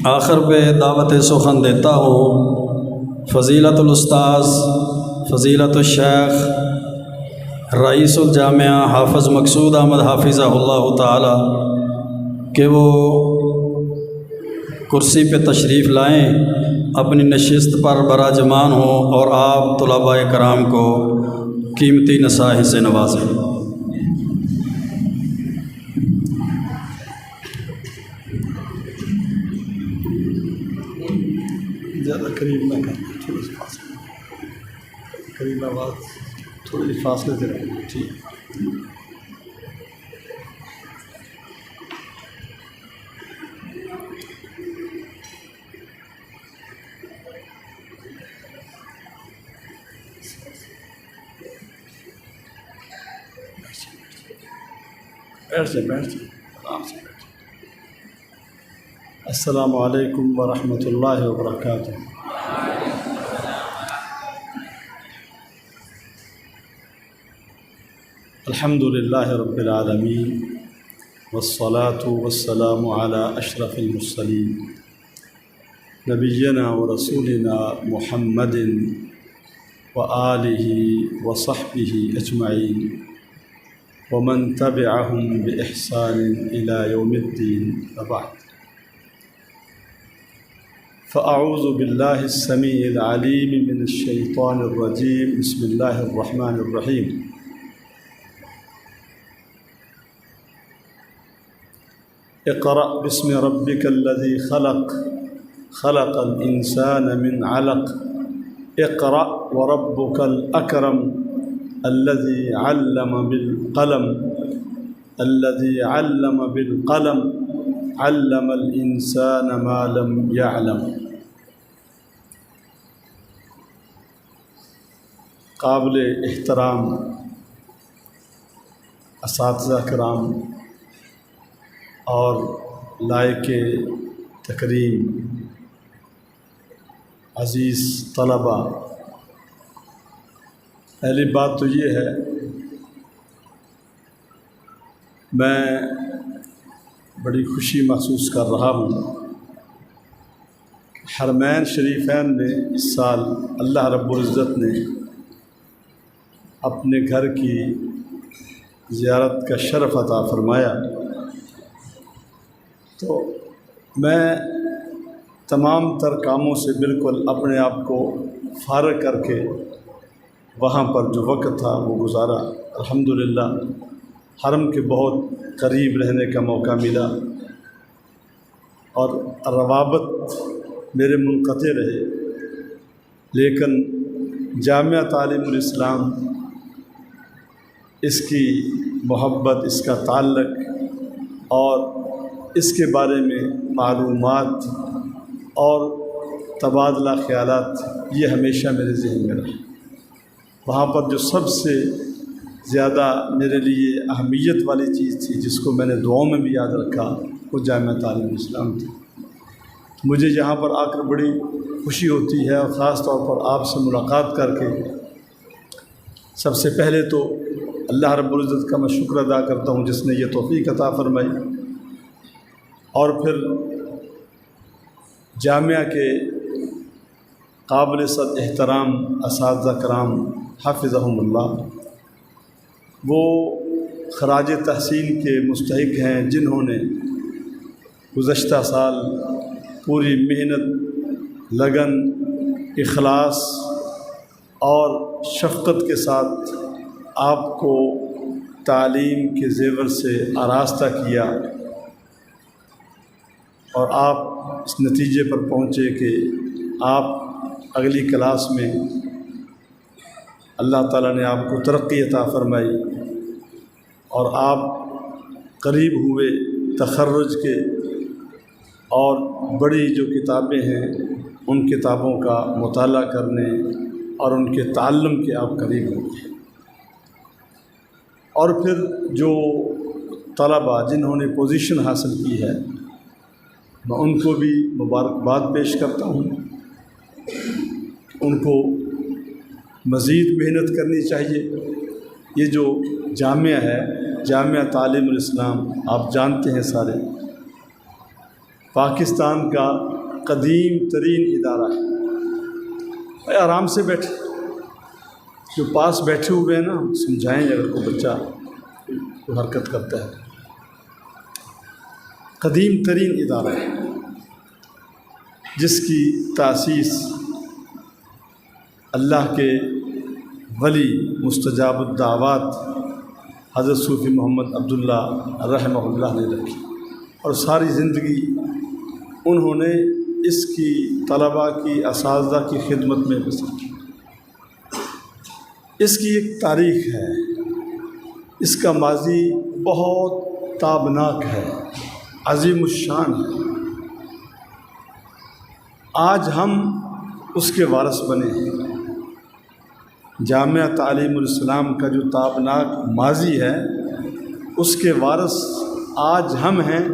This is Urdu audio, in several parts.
آخر پہ دعوت سخن دیتا ہوں فضیلت الاستاذ فضیلت الشیخ رئیس الجامعہ حافظ مقصود احمد حافظہ اللہ تعالی کہ وہ کرسی پہ تشریف لائیں، اپنی نشست پر براجمان ہوں اور آپ طلباء کرام کو قیمتی نصائح سے نوازیں۔ زیادہ قریب نہ کرنا، تھوڑی سی فاصلے، قریب آواز تھوڑی سی فاصلے سے رہنا، ٹھیک۔ بیٹھ جائیں آرام سے بیٹھ جائیں۔ السلام علیکم ورحمۃ اللہ وبرکاتہ۔ الحمد للہ رب العالمین والصلاة والسلام علی اشرف المرسلین نبینا ورسولنا محمد وآلہ وصحبہ اجمعین ومن تبعهم بإحسان إلى يوم الدين وبعد، فأعوذ بالله السميع العليم من الشيطان الرجيم، بسم الله الرحمن الرحيم۔ اقرأ باسم ربك الذي خلق، خلق الإنسان من علق، اقرأ وربك الأكرم الذي علم بالقلم، الذي علم بالقلم علم الإنسان ما لم يعلم۔ قابل احترام اساتذہ کرام اور لائق تکریم عزیز طلباء، پہلی بات تو یہ ہے، میں بڑی خوشی محسوس کر رہا ہوں۔ حرمین شریفین میں اس سال اللہ رب العزت نے اپنے گھر کی زیارت کا شرف عطا فرمایا، تو میں تمام تر کاموں سے بالکل اپنے آپ کو فارغ کر کے وہاں پر جو وقت تھا وہ گزارا۔ الحمدللہ حرم کے بہت قریب رہنے کا موقع ملا اور روابط میرے منقطع رہے، لیکن جامعہ تعلیم الاسلام، اس کی محبت، اس کا تعلق اور اس کے بارے میں معلومات اور تبادلہ خیالات، یہ ہمیشہ میرے ذہن میں رہا۔ وہاں پر جو سب سے زیادہ میرے لیے اہمیت والی چیز تھی، جس کو میں نے دعاؤں میں بھی یاد رکھا، وہ جامعہ تعلیم الاسلام تھی۔ مجھے یہاں پر آ کر بڑی خوشی ہوتی ہے، اور خاص طور پر آپ سے ملاقات کر کے سب سے پہلے تو اللہ رب العزت کا میں شکر ادا کرتا ہوں جس نے یہ توفیق عطا فرمائی، اور پھر جامعہ کے قابل صد احترام اساتذہ کرام حافظہم اللہ، وہ خراج تحسین کے مستحق ہیں، جنہوں نے گزشتہ سال پوری محنت، لگن، اخلاص اور شفقت کے ساتھ آپ کو تعلیم کے زیور سے آراستہ کیا، اور آپ اس نتیجے پر پہنچے کہ آپ اگلی کلاس میں اللہ تعالیٰ نے آپ کو ترقی عطا فرمائی، اور آپ قریب ہوئے تخرج کے، اور بڑی جو کتابیں ہیں ان کتابوں کا مطالعہ کرنے اور ان کے تعلم کے آپ قریب ہوئے۔ اور پھر جو طلباء جنہوں نے پوزیشن حاصل کی ہے، میں ان کو بھی مبارکباد پیش کرتا ہوں۔ ان کو مزید محنت کرنی چاہیے۔ یہ جو جامعہ ہے، جامعہ تعلیم الاسلام، آپ جانتے ہیں سارے، پاکستان کا قدیم ترین ادارہ ہے۔ بھائی آرام سے بیٹھے، جو پاس بیٹھے ہوئے ہیں نا سمجھائیں اگر کوئی بچہ کوئی حرکت کرتا ہے۔ قدیم ترین ادارہ ہے جس کی تاسیس اللہ کے ولی مستجاب الدعوات حضرت صوفی محمد عبداللہ رحمہ اللہ نے رکھی، اور ساری زندگی انہوں نے اس کی طلباء کی اساتذہ کی خدمت میں بسر کی۔ اس کی ایک تاریخ ہے، اس کا ماضی بہت تابناک ہے، عظیم الشان ہے۔ آج ہم اس کے وارث بنے ہیں۔ جامعہ تعلیم الاسلام کا جو تابناک ماضی ہے اس کے وارث آج ہم ہیں،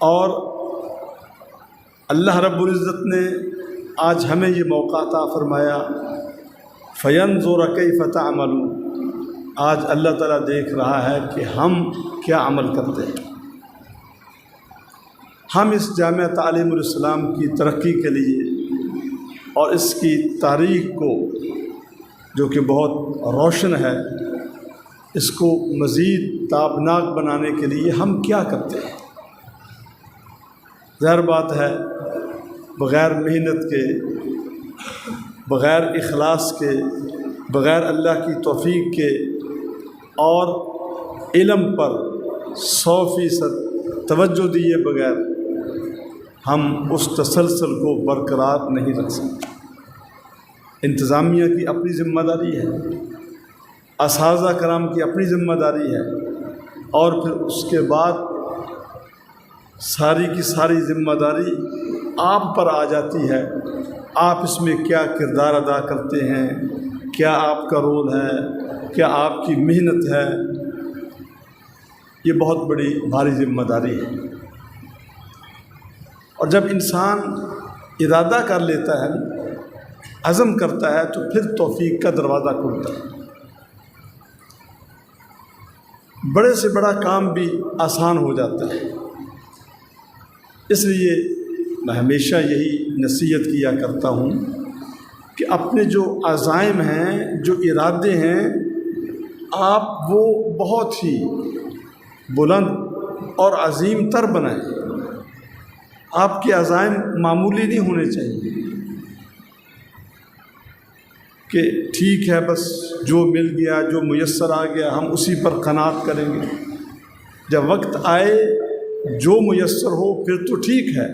اور اللہ رب العزت نے آج ہمیں یہ موقع عطا فرمایا، فینظر کیف تعملون۔ آج اللہ تعالیٰ دیکھ رہا ہے کہ ہم کیا عمل کرتے ہیں۔ ہم اس جامعہ تعلیم الاسلام کی ترقی کے لیے اور اس کی تاریخ کو جو کہ بہت روشن ہے، اس کو مزید تابناک بنانے کے لیے ہم کیا کرتے ہیں؟ ظاہر بات ہے بغیر محنت کے، بغیر اخلاص کے، بغیر اللہ کی توفیق کے اور علم پر 100% توجہ دیے بغیر ہم اس تسلسل کو برقرار نہیں رکھ سکتے۔ انتظامیہ کی اپنی ذمہ داری ہے، اساتذہ کرام کی اپنی ذمہ داری ہے، اور پھر اس کے بعد ساری کی ساری ذمہ داری آپ پر آ جاتی ہے۔ آپ اس میں کیا کردار ادا کرتے ہیں، کیا آپ کا رول ہے، کیا آپ کی محنت ہے، یہ بہت بڑی بھاری ذمہ داری ہے۔ اور جب انسان ارادہ کر لیتا ہے، عزم کرتا ہے، تو پھر توفیق کا دروازہ کھلتا ہے۔ بڑے سے بڑا کام بھی آسان ہو جاتا ہے۔ اس لیے میں ہمیشہ یہی نصیحت کیا کرتا ہوں کہ اپنے جو عزائم ہیں، جو ارادے ہیں، آپ وہ بہت ہی بلند اور عظیم تر بنائیں۔ آپ کے عزائم معمولی نہیں ہونے چاہیے کہ ٹھیک ہے بس جو مل گیا، جو میسر آ گیا ہم اسی پر قناعت کریں گے۔ جب وقت آئے جو میسر ہو پھر تو ٹھیک ہے،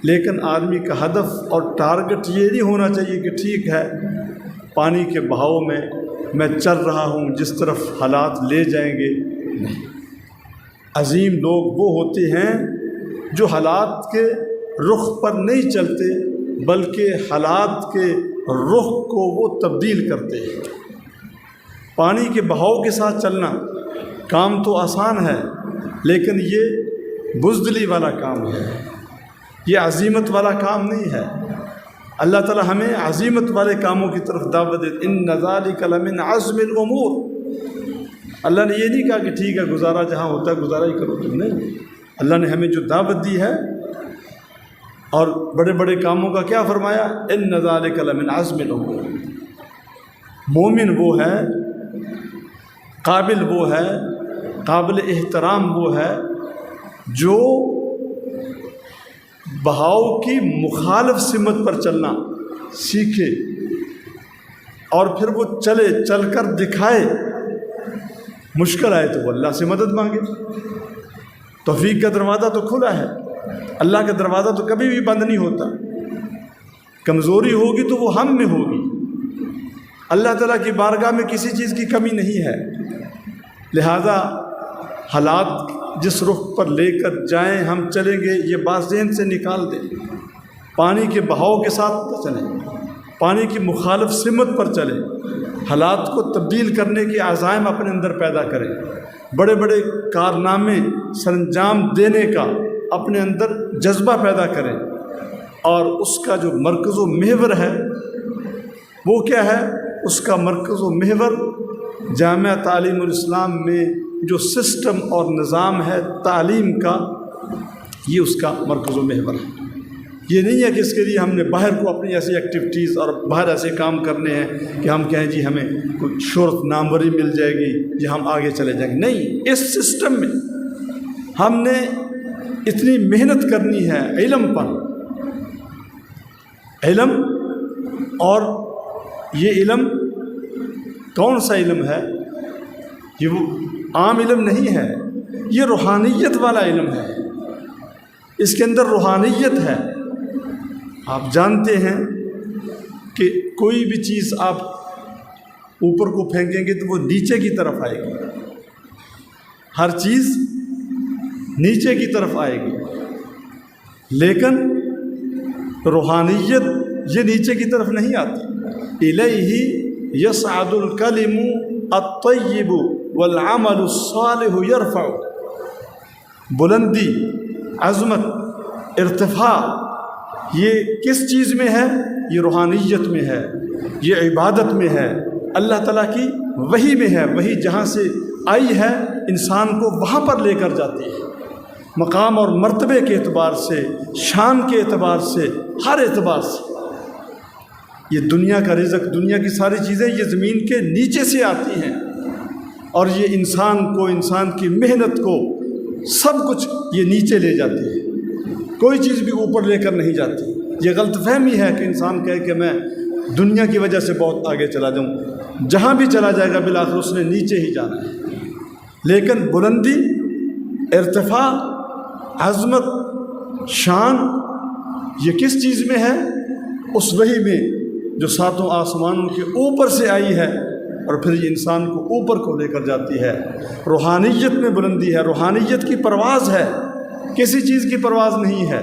لیکن آدمی کا ہدف اور ٹارگٹ یہ نہیں ہونا چاہیے کہ ٹھیک ہے پانی کے بہاؤ میں چل رہا ہوں، جس طرف حالات لے جائیں گے۔ نہیں، عظیم لوگ وہ ہوتے ہیں جو حالات کے رخ پر نہیں چلتے، بلکہ حالات کے رخ کو وہ تبدیل کرتے ہیں۔ پانی کے بہاؤ کے ساتھ چلنا کام تو آسان ہے، لیکن یہ بزدلی والا کام ہے، یہ عزیمت والا کام نہیں ہے۔ اللہ تعالی ہمیں عزیمت والے کاموں کی طرف دعوت دے۔ ان ذالک لمن عزم الامور۔ اللہ نے یہ نہیں کہا کہ ٹھیک ہے گزارا جہاں ہوتا ہے گزارا ہی کرو، تم نہیں۔ اللہ نے ہمیں جو دعوت دی ہے اور بڑے بڑے کاموں کا کیا فرمایا؟ ان ذالک لمن عزم الامور۔ مومن وہ ہے، قابل وہ ہے، قابل احترام وہ ہے جو بہاؤ کی مخالف سمت پر چلنا سیکھے اور پھر وہ چل کر دکھائے۔ مشکل آئے تو وہ اللہ سے مدد مانگے۔ توفیق کا دروازہ تو کھلا ہے، اللہ کا دروازہ تو کبھی بھی بند نہیں ہوتا۔ کمزوری ہوگی تو وہ ہم میں ہوگی۔ اللہ تعالیٰ کی بارگاہ میں کسی چیز کی کمی نہیں ہے، لہذا حالات جس رخ پر لے کر جائیں ہم چلیں گے، یہ بات ذہن سے نکال دیں۔ پانی کے بہاؤ کے ساتھ چلیں، پانی کی مخالف سمت پر چلیں، حالات کو تبدیل کرنے کے عزائم اپنے اندر پیدا کریں، بڑے بڑے کارنامے سرانجام دینے کا اپنے اندر جذبہ پیدا کریں، اور اس کا جو مرکز و محور ہے وہ کیا ہے؟ اس کا مرکز و محور جامعہ تعلیم الاسلام میں جو سسٹم اور نظام ہے تعلیم کا، یہ اس کا مرکز و محور ہے۔ یہ نہیں ہے کہ اس کے لیے ہم نے باہر کو اپنی ایسی ایکٹیویٹیز اور باہر ایسے کام کرنے ہیں کہ ہم کہیں جی ہمیں کوئی شہرت ناموری مل جائے گی یا ہم آگے چلے جائیں گے۔ نہیں، اس سسٹم میں ہم نے اتنی محنت کرنی ہے علم پر، علم، اور یہ علم کون سا علم ہے؟ یہ وہ عام علم نہیں ہے، یہ روحانیت والا علم ہے، اس کے اندر روحانیت ہے۔ آپ جانتے ہیں کہ کوئی بھی چیز آپ اوپر کو پھینکیں گے تو وہ نیچے کی طرف آئے گی، ہر چیز نیچے کی طرف آئے گی، لیکن روحانیت یہ نیچے کی طرف نہیں آتی۔ الیہ یصعد الکلم الطیب والعمل الصالح یرفع، بلندی، عظمت، ارتفاع، یہ کس چیز میں ہے؟ یہ روحانیت میں ہے، یہ عبادت میں ہے، اللہ تعالیٰ کی وحی میں ہے۔ وحی جہاں سے آئی ہے انسان کو وہاں پر لے کر جاتی ہے، مقام اور مرتبے کے اعتبار سے، شان کے اعتبار سے، ہر اعتبار سے۔ یہ دنیا کا رزق، دنیا کی ساری چیزیں یہ زمین کے نیچے سے آتی ہیں، اور یہ انسان کو، انسان کی محنت کو، سب کچھ یہ نیچے لے جاتی ہے، کوئی چیز بھی اوپر لے کر نہیں جاتی۔ یہ غلط فہمی ہے کہ انسان کہے کہ میں دنیا کی وجہ سے بہت آگے چلا جاؤں، جہاں بھی چلا جائے گا بالآخر اس نے نیچے ہی جانا ہے۔ لیکن بلندی، ارتفاع، عظمت، شان، یہ کس چیز میں ہے؟ اس وحی میں جو ساتوں آسمانوں کے اوپر سے آئی ہے، اور پھر یہ انسان کو اوپر کو لے کر جاتی ہے۔ روحانیت میں بلندی ہے، روحانیت کی پرواز ہے، کسی چیز کی پرواز نہیں ہے۔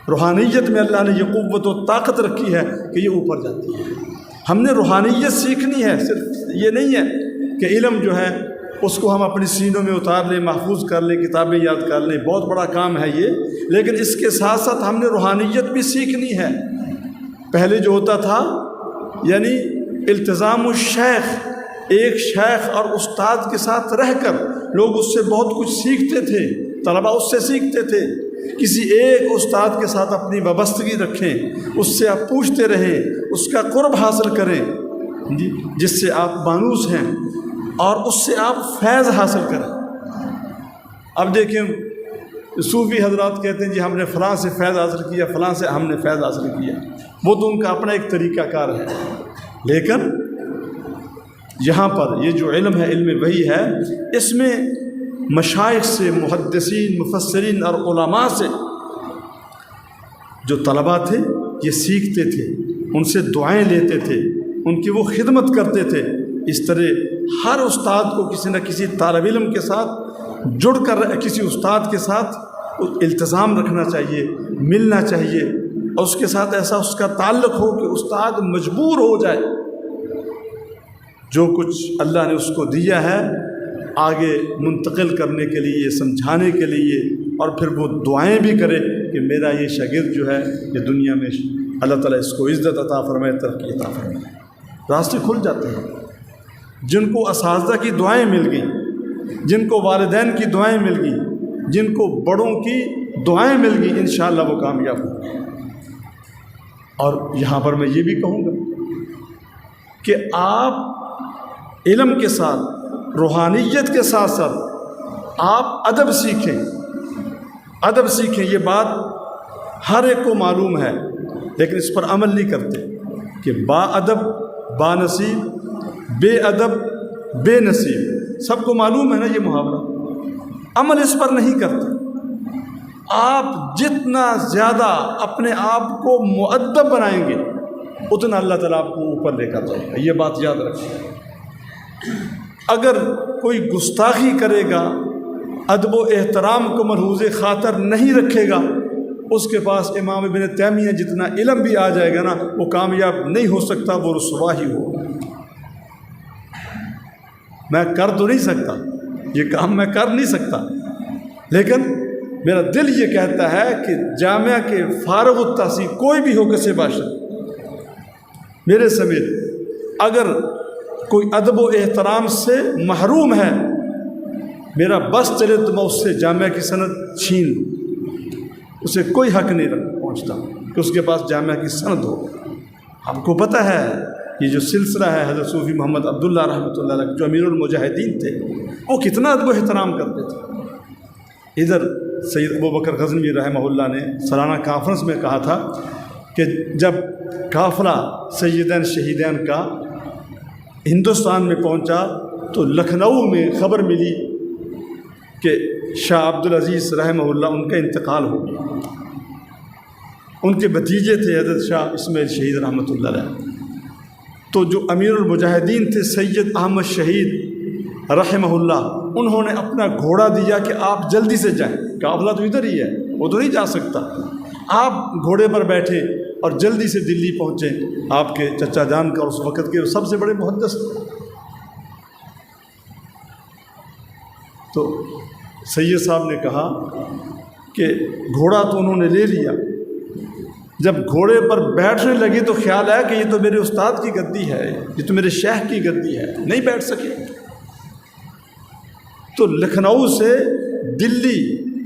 روحانیت میں اللہ نے یہ قوت و طاقت رکھی ہے کہ یہ اوپر جاتی ہے۔ ہم نے روحانیت سیکھنی ہے، صرف یہ نہیں ہے کہ علم جو ہے اس کو ہم اپنی سینوں میں اتار لیں، محفوظ کر لیں، کتابیں یاد کر لیں، بہت بڑا کام ہے یہ، لیکن اس کے ساتھ ساتھ ہم نے روحانیت بھی سیکھنی ہے۔ پہلے جو ہوتا تھا یعنی التزام الشیخ، ایک شیخ اور استاد کے ساتھ رہ کر لوگ اس سے بہت کچھ سیکھتے تھے، طلبہ اس سے سیکھتے تھے۔ کسی ایک استاد کے ساتھ اپنی وابستگی رکھیں، اس سے آپ پوچھتے رہیں، اس کا قرب حاصل کریں، جس سے آپ مانوس ہیں، اور اس سے آپ فیض حاصل کریں۔ اب دیکھیں صوفی حضرات کہتے ہیں جی ہم نے فلاں سے فیض حاصل کیا، فلاں سے ہم نے فیض حاصل کیا، وہ تو ان کا اپنا ایک طریقہ کار ہے، لیکن یہاں پر یہ جو علم ہے، علم وحی ہے، اس میں مشائخ سے، محدثین، مفسرین اور علماء سے جو طلباء تھے یہ سیکھتے تھے، ان سے دعائیں لیتے تھے، ان کی وہ خدمت کرتے تھے۔ اس طرح ہر استاد کو کسی نہ کسی طالب علم کے ساتھ جڑ کر، کسی استاد کے ساتھ التزام رکھنا چاہیے، ملنا چاہیے، اور اس کے ساتھ ایسا اس کا تعلق ہو کہ استاد مجبور ہو جائے جو کچھ اللہ نے اس کو دیا ہے آگے منتقل کرنے کے لیے، سمجھانے کے لیے، اور پھر وہ دعائیں بھی کرے کہ میرا یہ شاگرد جو ہے یہ دنیا میں اللہ تعالیٰ اس کو عزت عطا فرمائے، ترقی عطا فرمائے۔ راستے کھل جاتے ہیں۔ جن کو اساتذہ کی دعائیں مل گئیں، جن کو والدین کی دعائیں مل گئیں، جن کو بڑوں کی دعائیں مل گئیں، انشاءاللہ وہ کامیاب ہوں گے۔ اور یہاں پر میں یہ بھی کہوں گا کہ آپ علم کے ساتھ، روحانیت کے ساتھ ساتھ آپ ادب سیکھیں، ادب سیکھیں۔ یہ بات ہر ایک کو معلوم ہے، لیکن اس پر عمل نہیں کرتے کہ با ادب با نصیب، بے ادب بے نصیب، سب کو معلوم ہے نا یہ محاورہ، عمل اس پر نہیں کرتے۔ آپ جتنا زیادہ اپنے آپ کو مؤدب بنائیں گے اتنا اللہ تعالیٰ آپ کو اوپر لے کر جائے گا، یہ بات یاد رکھیں۔ اگر کوئی گستاخی کرے گا، ادب و احترام کو ملحوظ خاطر نہیں رکھے گا، اس کے پاس امام ابن تیمیہ جتنا علم بھی آ جائے گا نا، وہ کامیاب نہیں ہو سکتا، وہ رسوا ہی ہوگا۔ میں کر تو نہیں سکتا یہ کام، میں کر نہیں سکتا، لیکن میرا دل یہ کہتا ہے کہ جامعہ کے فارغ التحصیل کوئی بھی ہو کسے باشد، میرے سمیت، اگر کوئی ادب و احترام سے محروم ہے میرا بس چلے تو میں اس سے جامعہ کی سند چھین لوں، اسے کوئی حق نہیں پہنچتا کہ اس کے پاس جامعہ کی سند ہو۔ آپ کو پتہ ہے یہ جو سلسلہ ہے حضرت صوفی محمد عبداللہ رحمۃ اللہ علیہ جو امیر المجاہدین تھے، وہ کتنا ادب و احترام کرتے تھے۔ ادھر سید ابوبکر غزنوی رحمہ اللہ نے سالانہ کانفرنس میں کہا تھا کہ جب قافلہ سیدین شہیدین کا ہندوستان میں پہنچا تو لکھنؤ میں خبر ملی کہ شاہ عبدالعزیز رحمہ اللہ ان کا انتقال ہو گیا۔ ان کے بھتیجے تھے حضرت شاہ اسماعیل شہید رحمۃ اللہ علیہ۔ تو جو امیر المجاہدین تھے سید احمد شہید رحمہ اللہ، انہوں نے اپنا گھوڑا دیا کہ آپ جلدی سے جائیں، قافلہ تو ادھر ہی ہے، وہ تو نہیں جا سکتا، آپ گھوڑے پر بیٹھے اور جلدی سے دلی پہنچیں۔ آپ کے چچا جان کا اس وقت کے سب سے بڑے محدث تھے۔ تو سید صاحب نے کہا کہ گھوڑا تو انہوں نے لے لیا، جب گھوڑے پر بیٹھنے لگی تو خیال آیا کہ یہ تو میرے استاد کی گدی ہے، یہ تو میرے شیخ کی گدی ہے، نہیں بیٹھ سکے۔ تو لکھنؤ سے دلی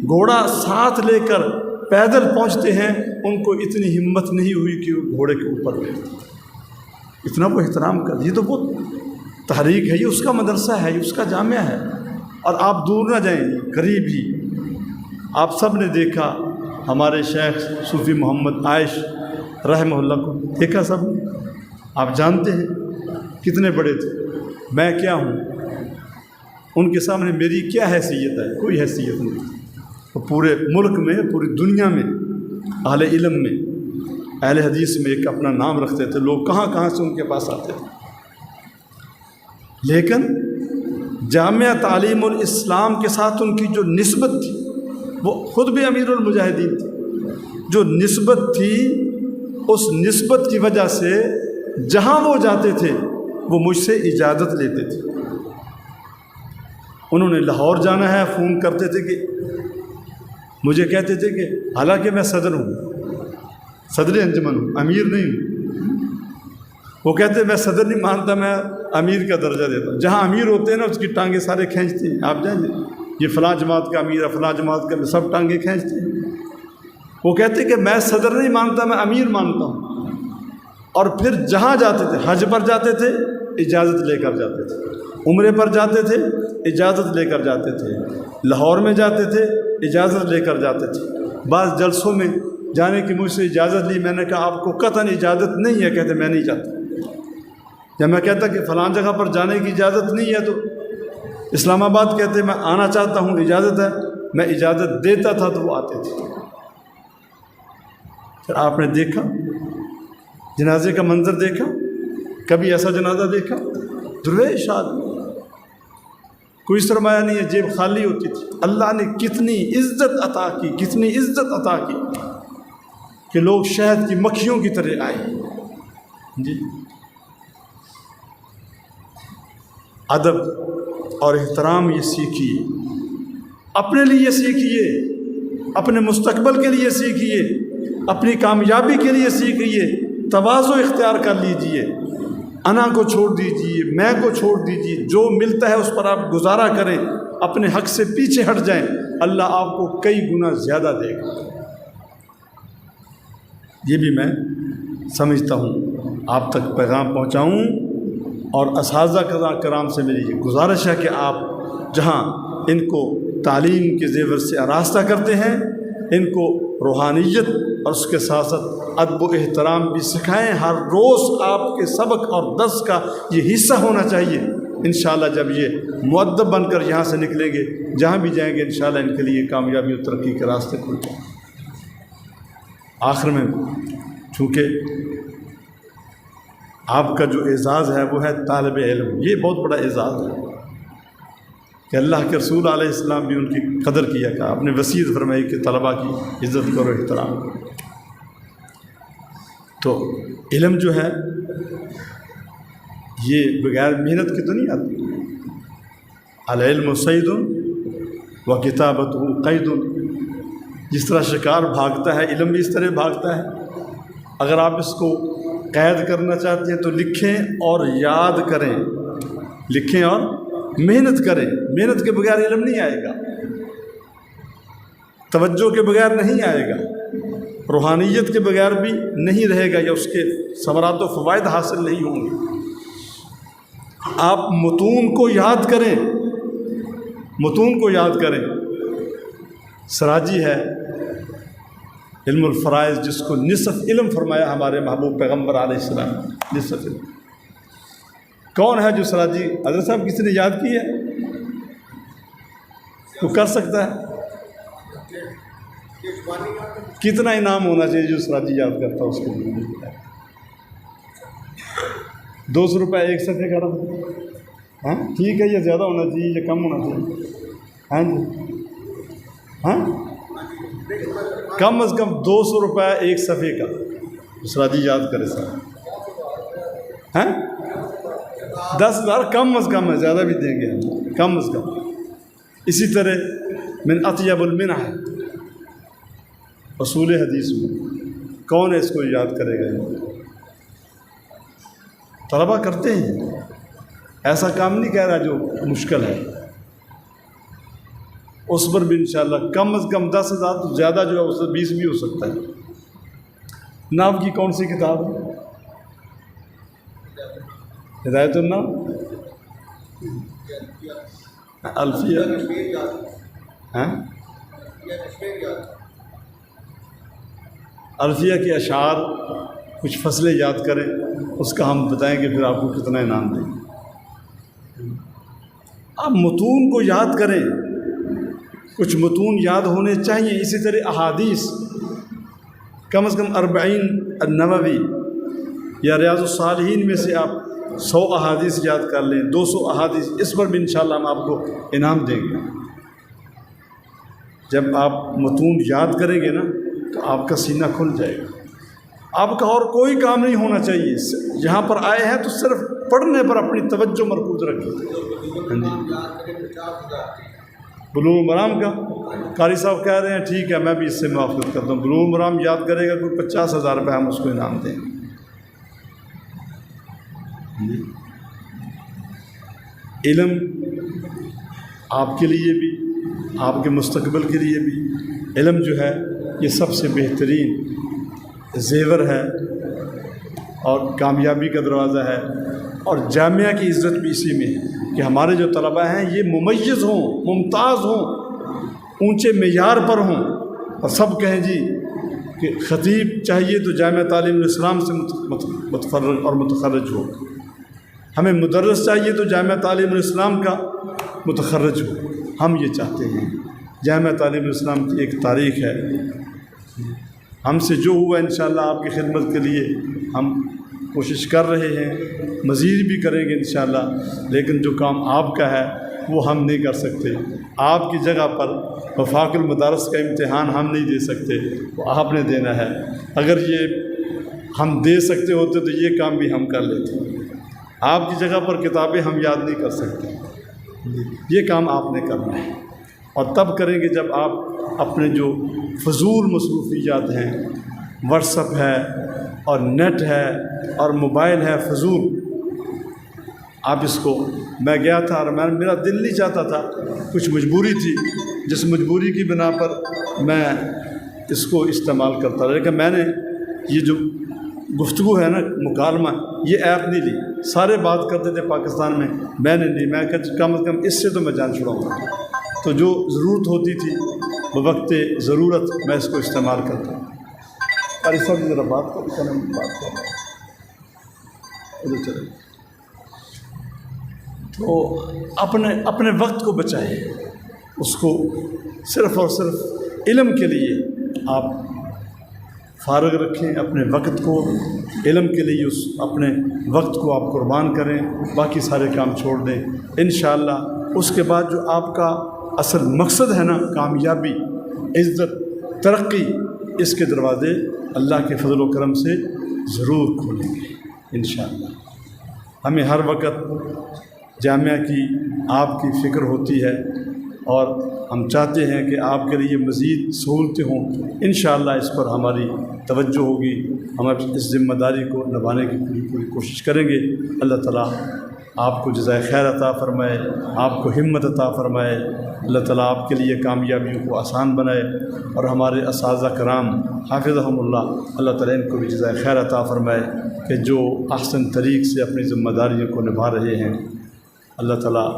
گھوڑا ساتھ لے کر پیدل پہنچتے ہیں، ان کو اتنی ہمت نہیں ہوئی کہ وہ گھوڑے کے اوپر بیٹھتے، اتنا وہ احترام کر۔ یہ تو بہت تحریک ہے، یہ اس کا مدرسہ ہے، یہ اس کا جامعہ ہے، اور آپ دور نہ جائیں، قریب ہی۔ آپ سب نے دیکھا ہمارے شیخ صوفی محمد عائش رحمہ اللہ کو، دیکھا سب نے، آپ جانتے ہیں کتنے بڑے تھے، میں کیا ہوں، ان کے سامنے میری کیا حیثیت ہے، کوئی حیثیت نہیں۔ وہ پورے ملک میں، پوری دنیا میں اہل علم میں، اہل حدیث میں ایک اپنا نام رکھتے تھے، لوگ کہاں کہاں سے ان کے پاس آتے تھے۔ لیکن جامعہ تعلیم الاسلام کے ساتھ ان کی جو نسبت تھی، وہ خود بھی امیر المجاہدین تھی، جو نسبت تھی اس نسبت کی وجہ سے جہاں وہ جاتے تھے وہ مجھ سے اجازت لیتے تھے۔ انہوں نے لاہور جانا ہے، فون کرتے تھے کہ مجھے کہتے تھے کہ حالانکہ میں صدر ہوں، صدر انجمن ہوں، امیر نہیں ہوں، وہ کہتے میں صدر نہیں مانتا، میں امیر کا درجہ دیتا ہوں۔ جہاں امیر ہوتے ہیں نا اس کی ٹانگیں سارے کھینچتے ہیں، آپ جائیں یہ فلاں جماعت کا امیر ہے، فلاں جماعت کا، سب ٹانگیں کھینچتے ہیں۔ وہ کہتے کہ میں صدر نہیں مانتا، میں امیر مانتا ہوں۔ اور پھر جہاں جاتے تھے، حج پر جاتے تھے اجازت لے کر جاتے تھے، عمرے پر جاتے تھے اجازت لے کر جاتے تھے، لاہور میں جاتے تھے اجازت لے کر جاتے تھے۔ بعض جلسوں میں جانے کی مجھ سے اجازت لی، میں نے کہا آپ کو قطعاً اجازت نہیں ہے، کہتے میں نہیں جاتا۔ جب میں کہتا کہ فلاں جگہ پر جانے کی اجازت نہیں ہے تو اسلام آباد کہتے میں آنا چاہتا ہوں، اجازت ہے، میں اجازت دیتا تھا تو وہ آتے تھے۔ پھر آپ نے دیکھا جنازے کا منظر، دیکھا کبھی ایسا جنازہ دیکھا، درویش آدمی، کوئی سرمایہ نہیں ہے، جیب خالی ہوتی تھی۔ اللہ نے کتنی عزت عطا کی، کتنی عزت عطا کی کہ لوگ شہد کی مکھیوں کی طرح آئے۔ جی ادب اور احترام یہ سیکھیے، اپنے لیے سیکھیے، اپنے مستقبل کے لیے سیکھیے، اپنی کامیابی کے لیے سیکھیے، تواضع اختیار کر لیجئے، انا کو چھوڑ دیجئے، میں کو چھوڑ دیجئے، جو ملتا ہے اس پر آپ گزارا کریں، اپنے حق سے پیچھے ہٹ جائیں، اللہ آپ کو کئی گنا زیادہ دے گا۔ یہ بھی میں سمجھتا ہوں آپ تک پیغام پہنچاؤں، اور اساتذہ کرام سے میری یہ گزارش ہے کہ آپ جہاں ان کو تعلیم کے زیور سے آراستہ کرتے ہیں، ان کو روحانیت اور اس کے ساتھ ساتھ ادب و احترام بھی سکھائیں۔ ہر روز آپ کے سبق اور درس کا یہ حصہ ہونا چاہیے۔ انشاءاللہ جب یہ مؤدب بن کر یہاں سے نکلیں گے، جہاں بھی جائیں گے انشاءاللہ ان کے لیے کامیابی اور ترقی کے راستے کھل جائیں۔ آخر میں چونکہ آپ کا جو اعزاز ہے وہ ہے طالب علم، یہ بہت بڑا اعزاز ہے کہ اللہ کے رسول علیہ السلام بھی ان کی قدر کیا، کہ آپ نے وصیت فرمائی کہ طلباء کی عزت کرو، احترام کرو۔ تو علم جو ہے یہ بغیر محنت کی تو نہیں آتی۔ العلم صید و کتابت قید، جس طرح شکار بھاگتا ہے علم بھی اس طرح بھاگتا ہے۔ اگر آپ اس کو قید کرنا چاہتے ہیں تو لکھیں اور یاد کریں، لکھیں اور محنت کریں، محنت کے بغیر علم نہیں آئے گا، توجہ کے بغیر نہیں آئے گا، روحانیت کے بغیر بھی نہیں رہے گا، یا اس کے ثمرات و فوائد حاصل نہیں ہوں گے۔ آپ متون کو یاد کریں، متون کو یاد کریں۔ سراجی ہے علم الفرائض، جس کو نصف علم فرمایا ہمارے محبوب پیغمبر علیہ السلام، نصف علم۔ کون ہے جو سراجی؟ حضرت صاحب کسی نے یاد کی ہے؟ تو کر سکتا ہے؟ کتنا انعام ہونا چاہیے جو سراجی یاد کرتا ہے اس کے لیے؟ 200 روپے ایک صفحے کا رقم، ہاں ٹھیک ہے، یہ زیادہ ہونا چاہیے یا کم ہونا چاہیے؟ ہاں جی، ہاں کم از کم 200 روپے ایک صفحے کا سراجی یاد کرے صاحب، ہاں 10,000 کم از کم ہے، زیادہ بھی دیں گے ہم، کم از کم۔ اسی طرح من اطیب المنح اصول حدیث میں، کون ہے اس کو یاد کرے گا؟ طلبہ کرتے ہیں، ایسا کام نہیں کہہ رہا جو مشکل ہے، اس پر بھی انشاءاللہ کم از کم 10,000، تو زیادہ جو ہے اس سے 20 بھی ہو سکتا ہے۔ نحو کی کون سی کتاب ہے؟ ہدایت النحو، الفیہ، ہاں الفیہ کے اشعار، کچھ فصلیں یاد کریں، اس کا ہم بتائیں گے پھر آپ کو کتنا انعام دیں گے۔ آپ متون کو یاد کریں، کچھ متون یاد ہونے چاہیے۔ اسی طرح احادیث، کم از کم 40 النووی یا ریاض الصالحین میں سے آپ 100 احادیث یاد کر لیں، 200 احادیث، اس پر بھی انشاءاللہ ہم آپ کو انعام دیں گے۔ جب آپ متون یاد کریں گے نا تو آپ کا سینہ کھل جائے گا، آپ کا اور کوئی کام نہیں ہونا چاہیے۔ یہاں پر آئے ہیں تو صرف پڑھنے پر اپنی توجہ مرکوز رکھیں۔ بلوغ المرام کا قاری صاحب کہہ رہے ہیں، ٹھیک ہے میں بھی اس سے موافقت کرتا ہوں، بلوغ المرام یاد کرے گا کوئی 50,000 روپے ہم اس کو انعام دیں گے۔ علم آپ کے لیے بھی، آپ کے مستقبل کے لیے بھی، علم جو ہے یہ سب سے بہترین زیور ہے اور کامیابی کا دروازہ ہے، اور جامعہ کی عزت بھی اسی میں ہے کہ ہمارے جو طلباء ہیں یہ ممیز ہوں، ممتاز ہوں، اونچے معیار پر ہوں، اور سب کہیں جی کہ خطیب چاہیے تو جامعہ تعلیم الاسلام سے متفرغ اور متخرج ہو، ہمیں مدرس چاہیے تو جامعہ تعلیم الاسلام کا متخرج ہو۔ ہم یہ چاہتے ہیں، جامعہ تعلیم الاسلام کی ایک تاریخ ہے، ہم سے جو ہوا انشاءاللہ آپ کی خدمت کے لیے ہم کوشش کر رہے ہیں، مزید بھی کریں گے انشاءاللہ، لیکن جو کام آپ کا ہے وہ ہم نہیں کر سکتے۔ آپ کی جگہ پر وفاق المدارس کا امتحان ہم نہیں دے سکتے، وہ آپ نے دینا ہے۔ اگر یہ ہم دے سکتے ہوتے تو یہ کام بھی ہم کر لیتے۔ آپ کی جگہ پر کتابیں ہم یاد نہیں کر سکتے، یہ کام آپ نے کرنا ہے، اور تب کریں گے جب آپ اپنے جو فضول مصروفیات ہیں، واٹس ایپ ہے اور نیٹ ہے اور موبائل ہے فضول، آپ اس کو، میں گیا تھا اور میرا دل نہیں چاہتا تھا، کچھ مجبوری تھی، جس مجبوری کی بنا پر میں اس کو استعمال کرتا رہا، لیکن میں نے یہ جو گفتگو ہے نا، مکالمہ، یہ ایپ نہیں لی، سارے بات کرتے تھے پاکستان میں نے لی، میں کم از کم اس سے تو میں جان چھڑاؤں گا، تو جو ضرورت ہوتی تھی بوقت ضرورت میں اس کو استعمال کرتا ہوں۔ ارے سب ذرا بات کر چلے، تو اپنے وقت کو بچائیں، اس کو صرف اور صرف علم کے لیے آپ فارغ رکھیں، اپنے وقت کو علم کے لیے اپنے وقت کو آپ قربان کریں، باقی سارے کام چھوڑ دیں انشاءاللہ۔ اس کے بعد جو آپ کا اصل مقصد ہے نا، کامیابی، عزت، ترقی، اس کے دروازے اللہ کے فضل و کرم سے ضرور کھولیں گے انشاءاللہ۔ ہمیں ہر وقت جامعہ کی آپ کی فکر ہوتی ہے، اور ہم چاہتے ہیں کہ آپ کے لیے مزید سہولتیں ہوں، انشاءاللہ اس پر ہماری توجہ ہوگی، ہم اس ذمہ داری کو نبھانے کی پوری کوشش کریں گے۔ اللہ تعالیٰ آپ کو جزائے خیر عطا فرمائے، آپ کو ہمت عطا فرمائے، اللہ تعالیٰ آپ کے لیے کامیابیوں کو آسان بنائے، اور ہمارے اساتذہ کرام حافظہم اللہ، اللہ تعالیٰ ان کو بھی جزائے خیر عطا فرمائے کہ جو احسن طریق سے اپنی ذمہ داریوں کو نبھا رہے ہیں۔ اللہ تعالیٰ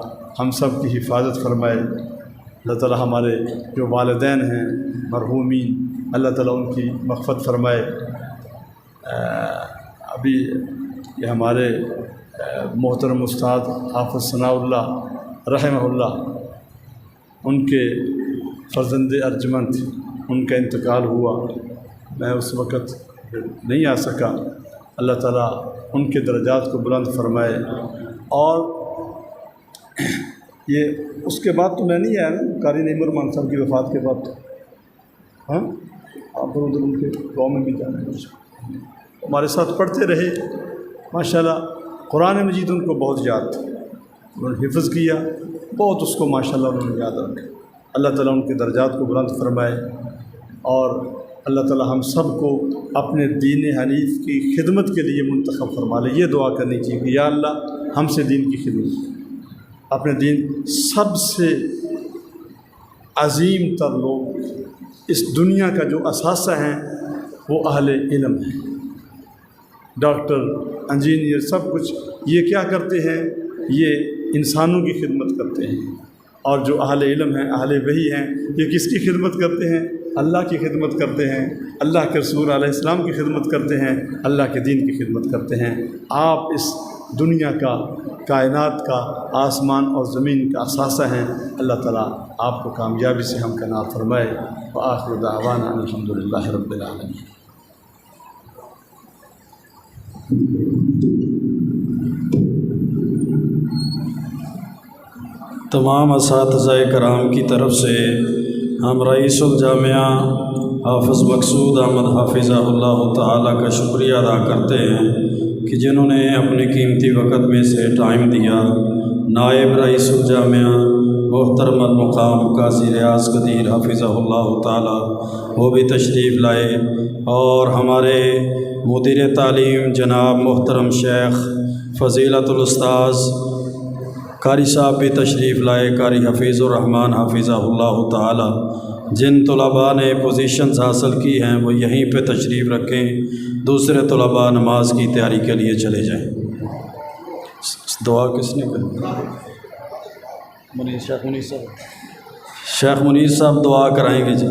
ہم سب کی حفاظت فرمائے۔ اللہ تعالیٰ ہمارے جو والدین ہیں مرحومین، اللہ تعالیٰ ان کی مغفرت فرمائے۔ ابھی یہ ہمارے محترم استاد حافظ ثناء اللہ رحمہ اللہ، ان کے فرزند ارجمند ان کا انتقال ہوا، میں اس وقت نہیں آ سکا۔ اللہ تعالیٰ ان کے درجات کو بلند فرمائے۔ اور یہ اس کے بعد تو میں نہیں آیا نا، قاری نعیم الرحمان صاحب کی وفات کے بعد تو ہاں آپ ادھر ان کے گاؤں میں بھی جانا ہے، ہمارے ساتھ پڑھتے رہے ماشاءاللہ۔ قرآن مجید ان کو بہت یاد تھا، انہوں نے حفظ کیا بہت، اس کو ماشاءاللہ انہوں نے یاد رکھا۔ اللہ تعالیٰ ان کے درجات کو بلند فرمائے، اور اللہ تعالیٰ ہم سب کو اپنے دین حنیف کی خدمت کے لیے منتخب فرما لے۔ یہ دعا کرنی چاہیے کہ یا اللہ ہم سے دین کی خدمت، اپنے دین سب سے عظیم تر لوگ اس دنیا کا جو اثاثہ ہیں وہ اہل علم ہیں۔ ڈاکٹر، انجینئر، سب کچھ یہ کیا کرتے ہیں؟ یہ انسانوں کی خدمت کرتے ہیں۔ اور جو اہل علم ہیں، اہل وحی ہیں، یہ کس کی خدمت کرتے ہیں؟ اللہ کی خدمت کرتے ہیں، اللہ کے رسول علیہ السلام کی خدمت کرتے ہیں، اللہ کے دین کی خدمت کرتے ہیں۔ آپ اس دنیا کا، کائنات کا، آسمان اور زمین کا اثاثہ ہیں۔ اللہ تعالیٰ آپ کو کامیابی سے ہمکنار فرمائے۔ وآخر دعوانا الحمدللہ رب العالمین۔ تمام اساتذہ کرام کی طرف سے ہم رئیس الجامعہ حافظ مقصود احمد حافظہ اللہ تعالیٰ کا شکریہ ادا کرتے ہیں کہ جنہوں نے اپنے قیمتی وقت میں سے ٹائم دیا۔ نائب رئیس الجامعہ محترم المقام قاضی ریاض قدیر حافظہ اللہ تعالیٰ وہ بھی تشریف لائے، اور ہمارے مدیر تعلیم جناب محترم شیخ فضیلت الاستاذ قاری صاحب بھی تشریف لائے، قاری حفیظ الرحمان حافظہ اللہ تعالی۔ جن طلباء نے پوزیشنز حاصل کی ہیں وہ یہیں پہ تشریف رکھیں، دوسرے طلباء نماز کی تیاری کے لیے چلے جائیں۔ دعا کس نے کی؟ شیخ منیر صاحب دعا کرائیں گے جی۔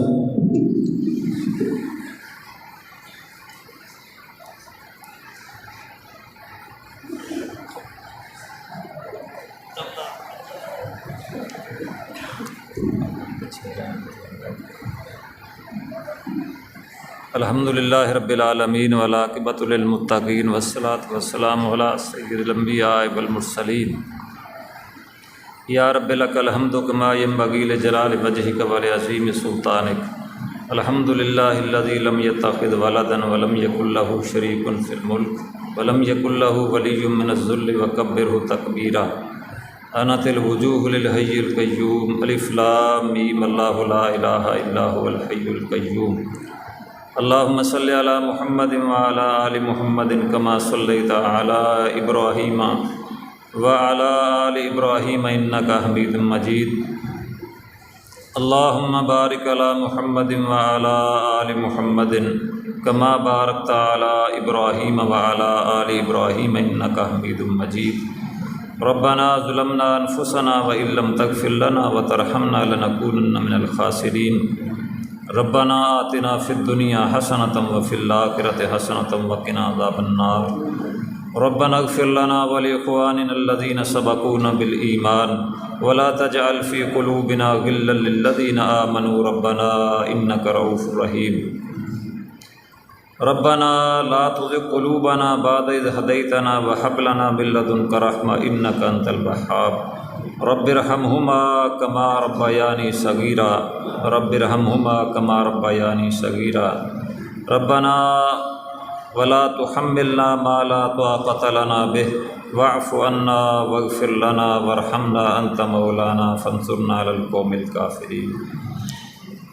الحمدللہ رب العالمین والعاقبۃ للمتقین والصلاۃ والسلام علی سید الانبیاء والمرسلین۔ یا رب لک الحمد کما ینبغی لجلال وجہک ولعظیم سلطانک۔ الحمدللہ الذی لم یتخذ ولدا ولم یکن لہ شریک فی الملک ولم یکن لہ ولی من الذل وکبرہ تکبیرا۔ انت الوجوہ للحی القیوم، الف لام میم، اللہ لا الہ الا هو الحی القیوم۔ اللہم صلی علی محمد وعلی آل محمد کما صلیت علی ابراہیم وعلی آل ابراہیم انکا حمید مجید۔ اللہم بارک علی محمد وعلی آل محمد کما بارکت علی ابراہیم وعلی آل ابراہیم انکا حمید مجید۔ ربنا ظلمنا انفسنا وان لم تغفر لنا وترحمنا لنکونن من الخاسرین۔ ربنا آتنا فی الدنیا حسنۃ وفی الآخرۃ حسنۃ وقنا عذاب النار۔ ربنا اغفر لنا ولاخواننا الذین سبقونا بالایمان ولا تجعل فی قلوبنا غلا للذین آمنوا ربنا انک رؤوف رحیم۔ ربنا لا تزغ قلوبنا بعد اذ ہدیتنا وہب لنا من لدنک رحمۃ انک انت الوہاب۔ رب ارحمہما کما ربیانی صغیرا، رب ارحمہما کما ربیانی صغیرا۔ ربنا ولا تحملنا ما لا طاقۃ لنا بہ واعف عنا واغفر لنا وارحمنا انت مولانا فانصرنا علی القوم الکافرین۔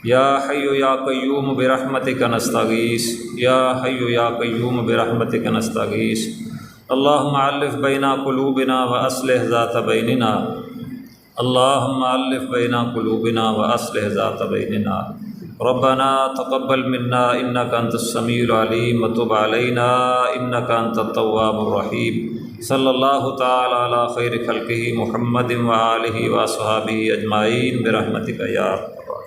یا حی یا قیوم برحمتک نستغیث، یا حی یا قیوم برحمتک نستغیث۔ اللہم الف بین قلوبنا واصلح ذات بیننا اللہم الف بین قلوبنا واصلح ذات بیننا ربنا تقبل منا انک انت السمیع العلیم وتب علینا انک انت التواب الرحیم صلی اللہ تعالی علی خیر خلقہ محمد وآلہ واصحابہ اجمعین برحمتک یا ارحم الراحمین۔